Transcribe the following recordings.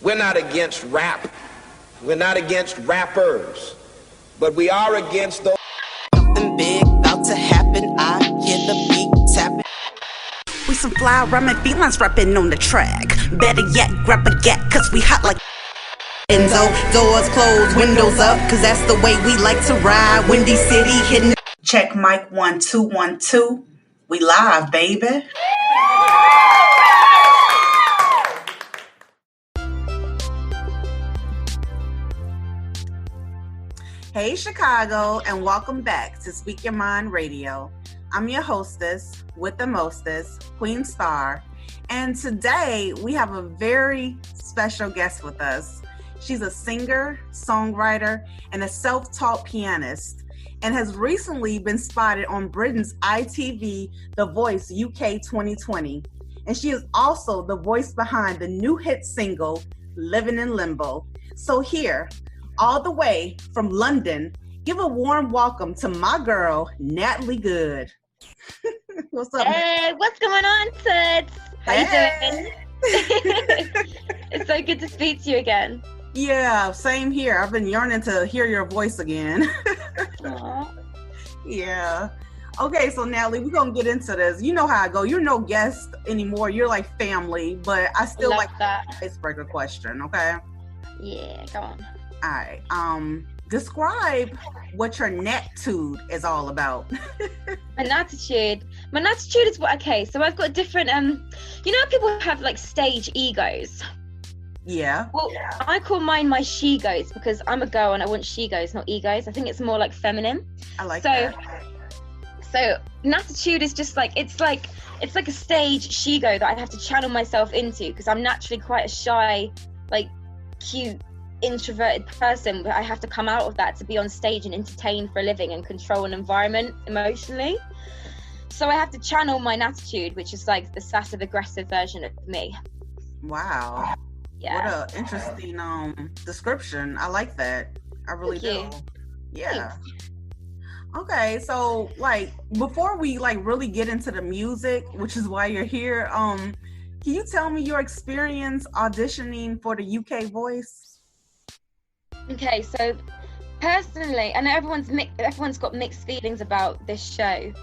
We're not against rap. We're not against rappers. But we are against those. Something big about to happen. I hear the beat tapping. We some fly rhyming felines rapping on the track. Better yet, grab a gat, cause we hot like Enzo. Doors closed, windows up, cause that's the way we like to ride. Windy City hitting. Check mic 1 2 1 2. We live, baby. Hey Chicago, and welcome back to Speak Your Mind Radio. I'm your hostess with the mostest, Queen Star, and today we have a very special guest with us. She's a singer, songwriter, and a self-taught pianist, and has recently been spotted on Britain's ITV The Voice UK 2020. And she is also the voice behind the new hit single, Living in Limbo. So here, all the way from London, give a warm welcome to my girl, Natalie Good. What's up? Hey, what's going on, Sid? How you doing? It's so good to speak to you again. Yeah, same here. I've been yearning to hear your voice again. Yeah. Okay, so Natalie, we're going to get into this. You know how I go. You're no guest anymore. You're like family, but I still like that icebreaker question, okay? Yeah, go on. All right. Describe what your natitude is all about. My natitude is what? Okay, so I've got different. You know, people have like stage egos. Yeah. Well, I call mine my she-goes because I'm a girl and I want she-goes, not egos. I think it's more like feminine. I like that. So natitude is just like it's like a stage she-go that I have to channel myself into because I'm naturally quite a shy, like cute, introverted person, but I have to come out of that to be on stage and entertain for a living and control an environment emotionally. So I have to channel my natitude, which is like the passive aggressive version of me. Wow. Yeah. What a interesting description. I like that. I really do. Yeah. Thanks. Okay, so like before we like really get into the music, which is why you're here, can you tell me your experience auditioning for the UK Voice? Okay, so personally, I know everyone's got mixed feelings about this show.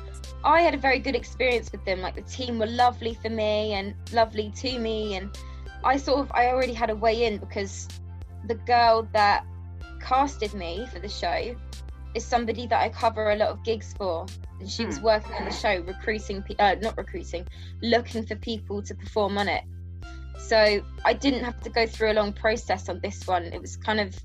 I had a very good experience with them. Like the team were lovely for me and lovely to me, and I already had a way in because the girl that casted me for the show is somebody that I cover a lot of gigs for, and she was working on the show, looking for people to perform on it. So I didn't have to go through a long process on this one. It was kind of,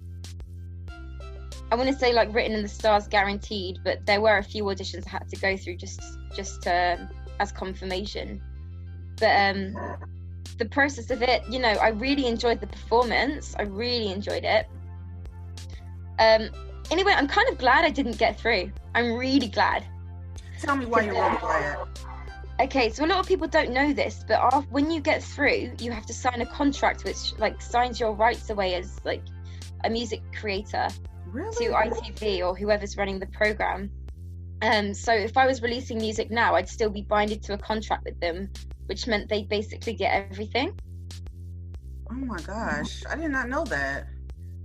I want to say like written in the stars, guaranteed, but there were a few auditions I had to go through just as confirmation. But the process of it, you know, I really enjoyed the performance. I really enjoyed it. Anyway, I'm kind of glad I didn't get through. I'm really glad. Tell me why you're really glad. Okay, so a lot of people don't know this, but when you get through, you have to sign a contract which like signs your rights away as like a music creator. Really? To ITV or whoever's running the program. So if I was releasing music now, I'd still be binded to a contract with them, which meant they'd basically get everything. Oh my gosh, I did not know that.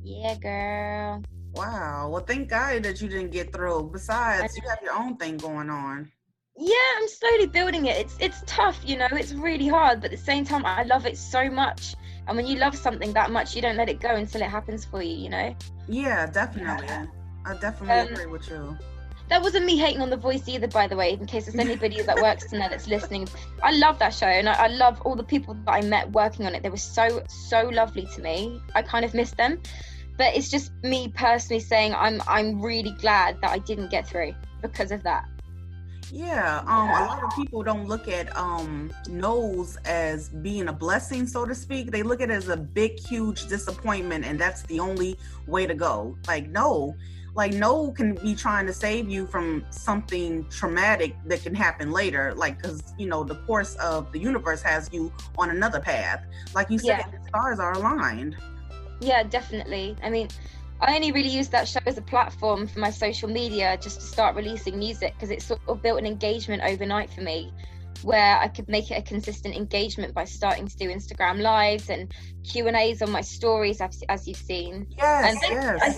Yeah, girl. Wow. Well, thank God that you didn't get through. Besides, you have your own thing going on. Yeah, I'm slowly building it. It's tough, you know, it's really hard, but at the same time, I love it so much. And when you love something that much, you don't let it go until it happens for you, you know? Yeah, definitely. I definitely agree with you. That wasn't me hating on The Voice either, by the way, in case there's anybody that works in there that's listening. I love that show, and I love all the people that I met working on it. They were so lovely to me. I kind of miss them. But it's just me personally saying I'm really glad that I didn't get through because of that. Yeah, a lot of people don't look at no's as being a blessing, so to speak. They look at it as a big, huge disappointment, and that's the only way to go. Like no can be trying to save you from something traumatic that can happen later. Like, because you know the course of the universe has you on another path. Like you said, the stars are aligned. Yeah, definitely. I mean, I only really used that show as a platform for my social media just to start releasing music because it sort of built an engagement overnight for me. where I could make it a consistent engagement by starting to do Instagram lives and Q&As on my stories, as you've seen. Yes, and yes. I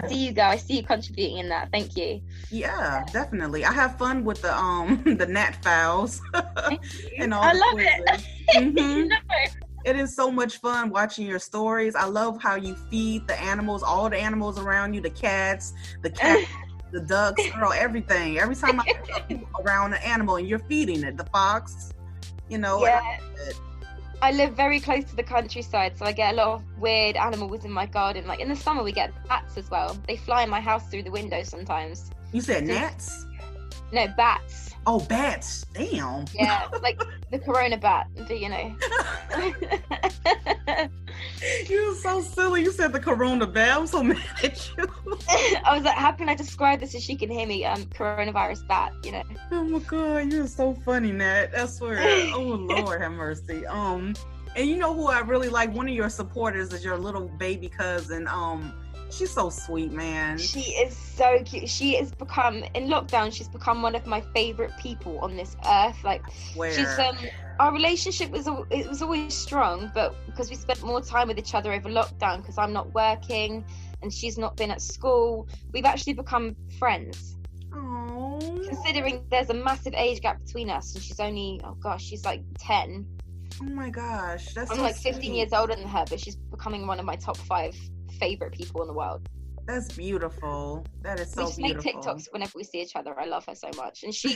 see you, girl. I see you contributing in that. Thank you. Yeah, definitely. I have fun with the the Nat files and all I the love quizzes. it. You know? It is so much fun watching your stories. I love how you feed the animals, all the animals around you, the cats, the ducks, girl, everything. Every time I come around an animal and you're feeding it, the fox, you know. Yeah. I live very close to the countryside, so I get a lot of weird animals in my garden. Like in the summer, we get bats as well. They fly in my house through the window sometimes. You said gnats? No, bats. Oh, bats. Damn. Yeah, like the corona bat, do you know? You're so silly. You said the corona bat. I'm so mad at you. I was like, how can I describe this so she can hear me? Coronavirus bat, you know? Oh my God, you're so funny, Nat. I swear. Oh Lord, have mercy. And you know who I really like? One of your supporters is your little baby cousin. She's so sweet, man. She is so cute. She has become, in lockdown, she's become one of my favorite people on this earth. Like, she's our relationship was always strong, but because we spent more time with each other over lockdown, because I'm not working and she's not been at school, we've actually become friends. Aww. Considering there's a massive age gap between us, and she's only, she's like 10. Oh my gosh, that's I'm so like 15 sweet. years older than her, but she's becoming one of my top 5 favorite people in the world. That's beautiful. That is so beautiful. We just make TikToks whenever we see each other. I love her so much. And she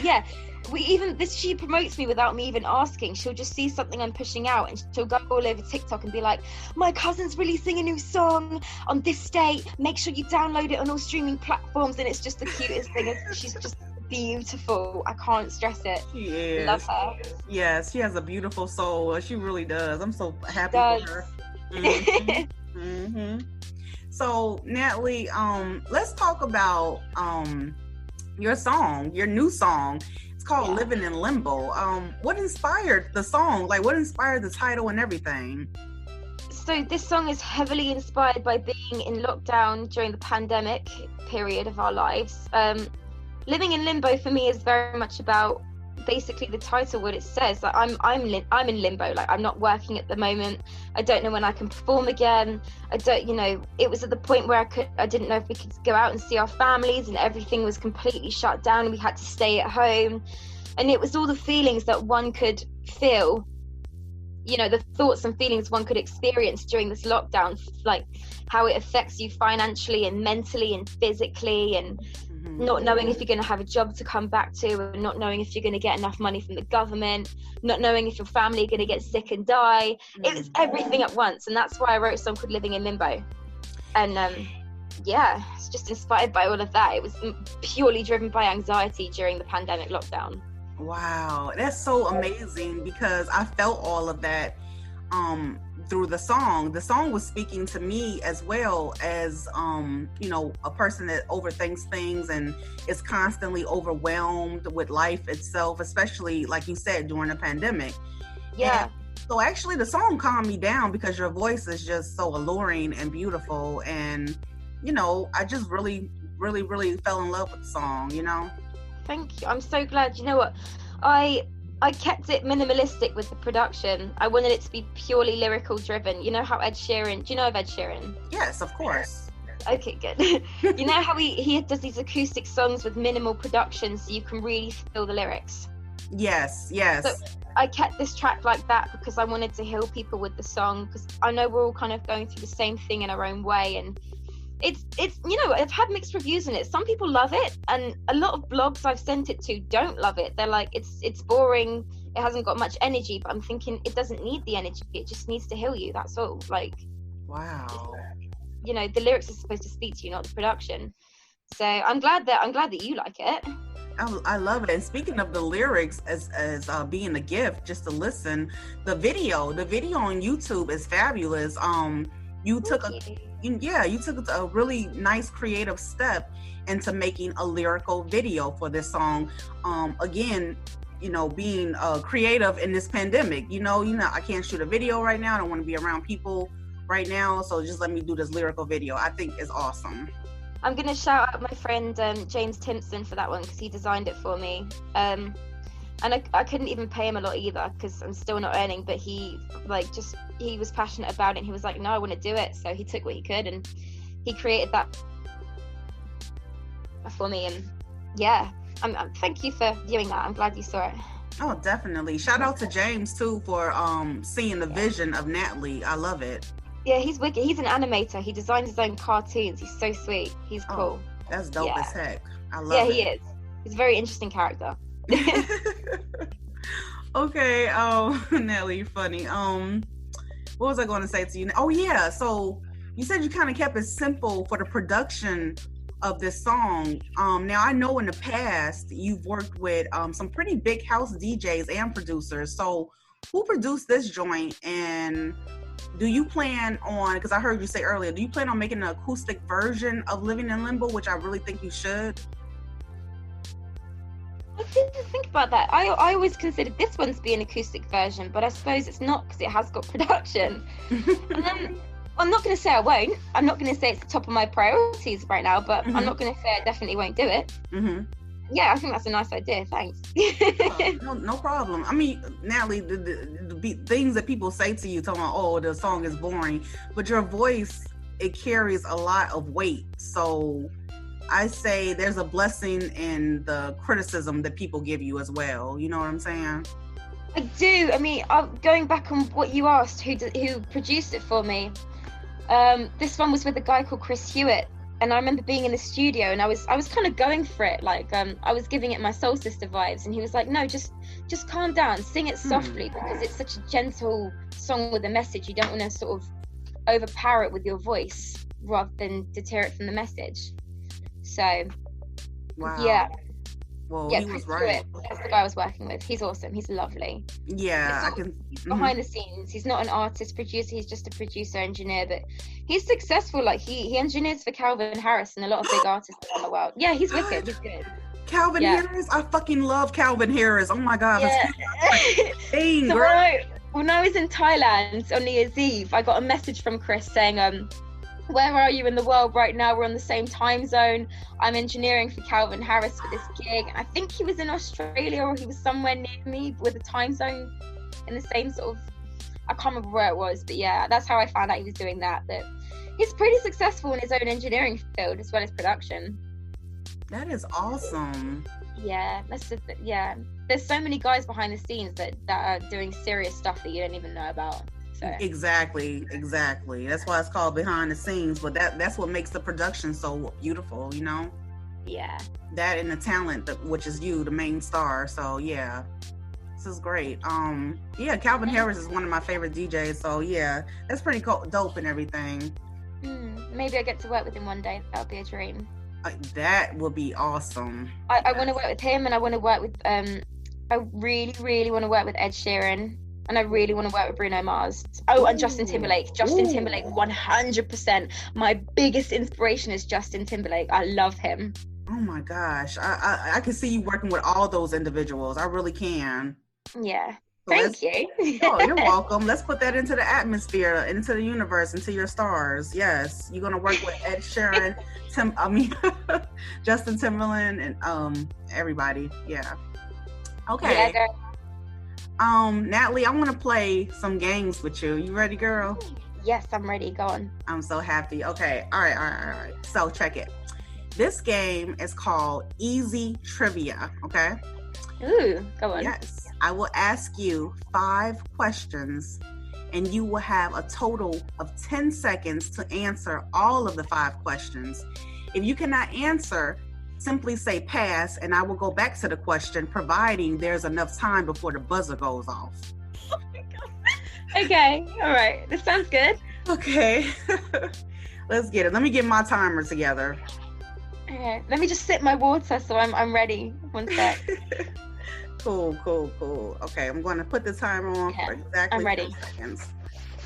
promotes me without me even asking. She'll just see something I'm pushing out and she'll go all over TikTok and be like, my cousin's releasing a new song on this date. Make sure you download it on all streaming platforms. And it's just the cutest thing. She's just beautiful. I can't stress it. She is. Love her. Yes, she has a beautiful soul. She really does. I'm so happy for her. Mm-hmm. Mm-hmm. So Natalie, let's talk about your song, your new song. It's called Living in Limbo. What inspired the song? Like, what inspired the title and everything? So this song is heavily inspired by being in lockdown during the pandemic period of our lives. Living in limbo for me is very much about basically the title, what it says. Like I'm in limbo. Like, I'm not working at the moment. I don't know when I can perform again. I don't, it was at the point where I didn't know if we could go out and see our families, and everything was completely shut down and we had to stay at home. And it was all the feelings that one could feel, the thoughts and feelings one could experience during this lockdown, like how it affects you financially and mentally and physically, and not knowing if you're going to have a job to come back to, and not knowing if you're going to get enough money from the government, not knowing if your family are going to get sick and die. It was everything at once, and that's why I wrote a song called Living in Limbo. And it's just inspired by all of that. It was purely driven by anxiety during the pandemic lockdown. Wow, that's so amazing, because I felt all of that through the song. The song was speaking to me as well as a person that overthinks things and is constantly overwhelmed with life itself, especially like you said during the pandemic. And so actually the song calmed me down, because your voice is just so alluring and beautiful, and I just really fell in love with the song. Thank you. I'm so glad. You know what, I kept it minimalistic with the production. I wanted it to be purely lyrical driven. You know how Ed Sheeran, do you know of Ed Sheeran? Yes, of course. Okay, good. You know how he does these acoustic songs with minimal production, so you can really feel the lyrics? Yes. So I kept this track like that because I wanted to heal people with the song, because I know we're all kind of going through the same thing in our own way, and it's I've had mixed reviews on it. Some people love it, and a lot of blogs I've sent it to don't love it. They're like, it's boring, it hasn't got much energy. But I'm thinking, it doesn't need the energy, it just needs to heal you, that's all. Like, wow, the lyrics are supposed to speak to you, not the production. So I'm glad that you like it. I love it. And speaking of the lyrics as being a gift just to listen, the video on YouTube is fabulous. You took a really nice creative step into making a lyrical video for this song. Again, being creative in this pandemic, I can't shoot a video right now. I don't want to be around people right now. So just let me do this lyrical video. I think it's awesome. I'm going to shout out my friend James Timpson for that one, because he designed it for me. And I couldn't even pay him a lot either because I'm still not earning, but he was passionate about it, and he was like, no, I want to do it. So he took what he could, and he created that for me. And yeah, thank you for viewing that. I'm glad you saw it. Oh, definitely. Shout out to James too for seeing the vision of Natalie. I love it. Yeah, he's wicked. He's an animator. He designs his own cartoons. He's so sweet. He's cool. That's dope as heck. I love it. Yeah, he is. He's a very interesting character. Okay, Natalie, you're funny. What was I going to say to you? Oh yeah, so you said you kind of kept it simple for the production of this song. Now I know in the past you've worked with some pretty big house DJs and producers. So who produced this joint, and do you plan on, because I heard you say earlier, do you plan on making an acoustic version of Living in Limbo, which I really think you should? I didn't think about that. I always considered this one to be an acoustic version, but I suppose it's not because it has got production. I'm not going to say I won't. I'm not going to say it's the top of my priorities right now, but I'm not going to say I definitely won't do it. Yeah, I think that's a nice idea. Thanks. No problem. I mean, Natalie, the things that people say to you, talking about, oh, the song is boring, but your voice, it carries a lot of weight. So I say there's a blessing in the criticism that people give you as well. You know what I'm saying? I do. I mean, going back on what you asked, who produced it for me, this one was with a guy called Chris Hewitt. And I remember being in the studio, and I was kind of going for it, like I was giving it my Soul Sister vibes, and he was like, no, just calm down, sing it softly, because it's such a gentle song with a message. You don't want to sort of overpower it with your voice rather than deter it from the message. So wow. Yeah. Well, yeah, he was Chris right. Hewitt, that's the guy I was working with. He's awesome. He's lovely. Yeah, He's behind the scenes. He's not an artist producer. He's just a producer engineer, but he's successful. Like he engineers for Calvin Harris and a lot of big artists around the world. Yeah, he's wicked. He's good. Calvin Harris, I fucking love Calvin Harris. Oh my god, yeah. Dang, So girl. when I was in Thailand on New Year's Eve, I got a message from Chris saying, where are you in the world right now? We're on the same time zone. I'm engineering for Calvin Harris for this gig. And I think he was in Australia, or he was somewhere near me with a time zone in the same sort of, I can't remember where it was, but yeah, that's how I found out he was doing that. But he's pretty successful in his own engineering field as well as production. That is awesome. Yeah, yeah. There's so many guys behind the scenes that are doing serious stuff that you don't even know about. So. Exactly. That's why it's called behind the scenes, but that's what makes the production so beautiful, you know? Yeah. That and the talent, which is you, the main star. So yeah, this is great. Yeah, Calvin Harris is one of my favorite DJs. So yeah, that's pretty dope and everything. Maybe I get to work with him one day. That would be a dream. That would be awesome. I want to work with him, and I want to work with I really, really want to work with Ed Sheeran. And I really want to work with Bruno Mars. Oh, and Justin Timberlake. Timberlake, 100%. My biggest inspiration is Justin Timberlake. I love him. Oh my gosh. I can see you working with all those individuals. I really can. Yeah. So Thank you. Oh, you're welcome. Let's put that into the atmosphere, into the universe, into your stars. Yes. You're going to work with Ed Sheeran, Justin Timberlake, and everybody. Yeah. Okay. Yeah, girl. Natalie, I want to play some games with you. You ready, girl? Yes, I'm ready. Go on. I'm so happy. Okay. All right. So check it. This game is called Easy Trivia. Okay. Ooh, go on. Yes. I will ask you 5 questions, and you will have a total of 10 seconds to answer all of the 5 questions. If you cannot answer, simply say pass, and I will go back to the question, providing there's enough time before the buzzer goes off. Oh my God. Okay, all right. This sounds good. Okay. Let's get it. Let me get my timer together. Okay. Let me just sip my water so I'm ready. One sec. Cool. Okay, I'm going to put the timer on for exactly 10 seconds.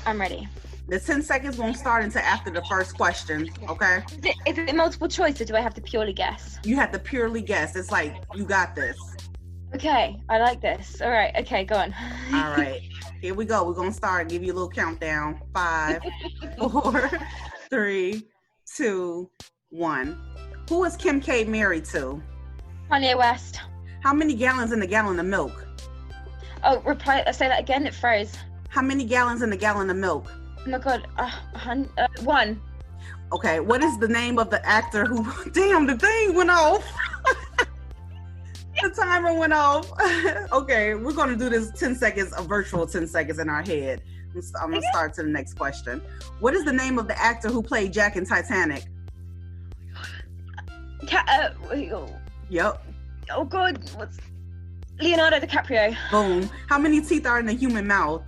I'm ready. The 10 seconds won't start until after the first question, okay? Is it multiple choice, or do I have to purely guess? You have to purely guess. It's like, you got this. Okay, I like this. All right, okay, go on. All right, here we go. We're going to start. Give you a little countdown. 5, 4, 3, 2, 1. Who is Kim K married to? Kanye West. How many gallons in a gallon of milk? Oh, say that again, it froze. How many gallons in a gallon of milk? Oh my God, 1. Okay, what is the name of the actor who... Damn, the thing went off. The timer went off. Okay, we're going to do this 10 seconds, a virtual 10 seconds in our head. I'm going to start to the next question. What is the name of the actor who played Jack in Titanic? Yep. Oh God, what's Leonardo DiCaprio? Boom. How many teeth are in the human mouth?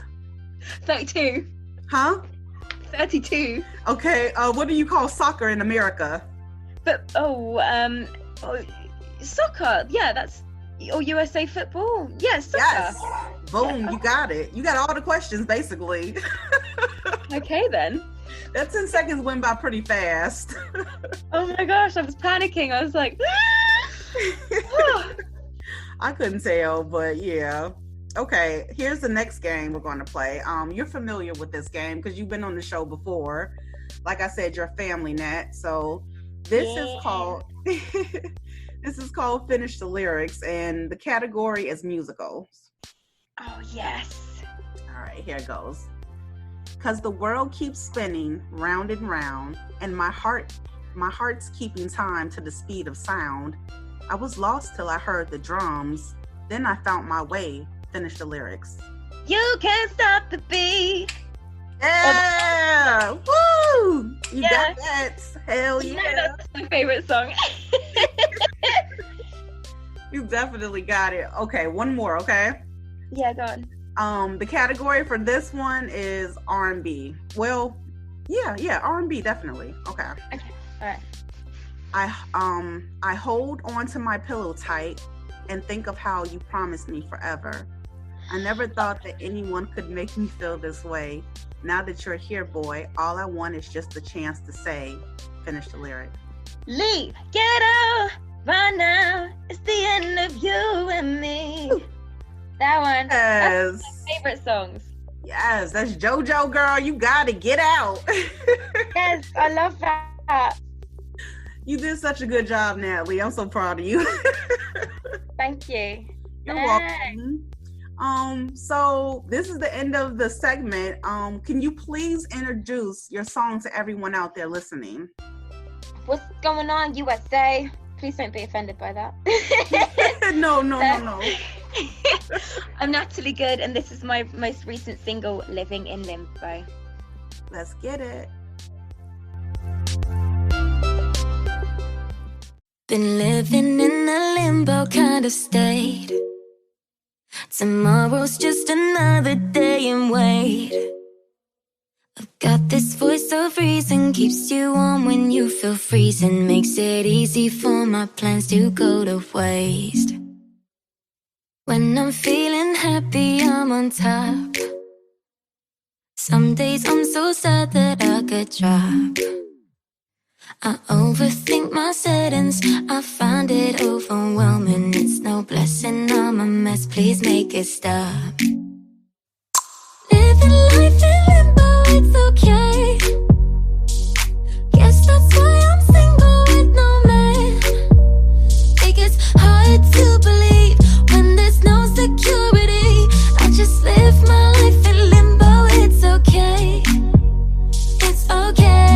32. Huh? 32. Okay. What do you call soccer in America? Soccer. Yeah, that's USA football. Yeah, soccer. Yes. Boom. You got it. You got all the questions basically. Okay then. That 10 seconds went by pretty fast. Oh my gosh, I was panicking. I was like, I couldn't tell, but yeah. Okay, here's the next game we're going to play. You're familiar with this game because you've been on the show before. Like I said, you're family, Nat. So this is called Finish the Lyrics, and the category is musicals. Oh yes. All right, here it goes. Cause the world keeps spinning round and round, and my heart's keeping time to the speed of sound. I was lost till I heard the drums. Then I found my way. Finish the lyrics. You can't stop the beat. Yeah! Woo! You got that. Hell yeah. No, that's my favorite song. You definitely got it. Okay, one more, okay? Yeah, go on. The category for this one is R&B. Well, yeah, R&B definitely. Okay. All right. I hold onto my pillow tight and think of how you promised me forever. I never thought that anyone could make me feel this way. Now that you're here, boy, all I want is just a chance to say. Finish the lyric. Leave, get out, right now. It's the end of you and me. Ooh. That one. Yes. That's my favorite songs. Yes, that's JoJo, girl. You gotta get out. Yes, I love that. You did such a good job, Natalie. I'm so proud of you. Thank you. You're welcome. So this is the end of the segment. Can you please introduce your song to everyone out there listening? What's going on, USA? Please don't be offended by that. No. I'm Natalie Good, and this is my most recent single, Living in Limbo. Let's get it. Been living in a limbo kind of state. Tomorrow's just another day and wait. I've got this voice of reason, keeps you warm when you feel freezing, makes it easy for my plans to go to waste. When I'm feeling happy, I'm on top. Some days I'm so sad that I could drop. I overthink my settings, I find it overwhelming. It's no blessing, I'm a mess, please make it stop. Living life in limbo, it's okay. Guess that's why I'm single with no man. It gets hard to believe when there's no security. I just live my life in limbo, it's okay. It's okay.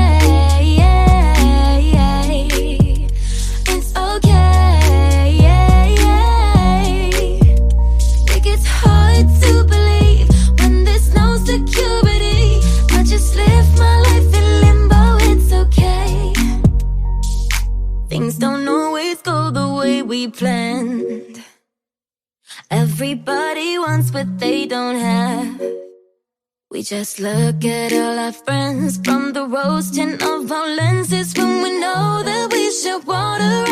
Things don't always go the way we planned. Everybody wants what they don't have. We just look at all our friends from the rose tint of our lenses when we know that we should water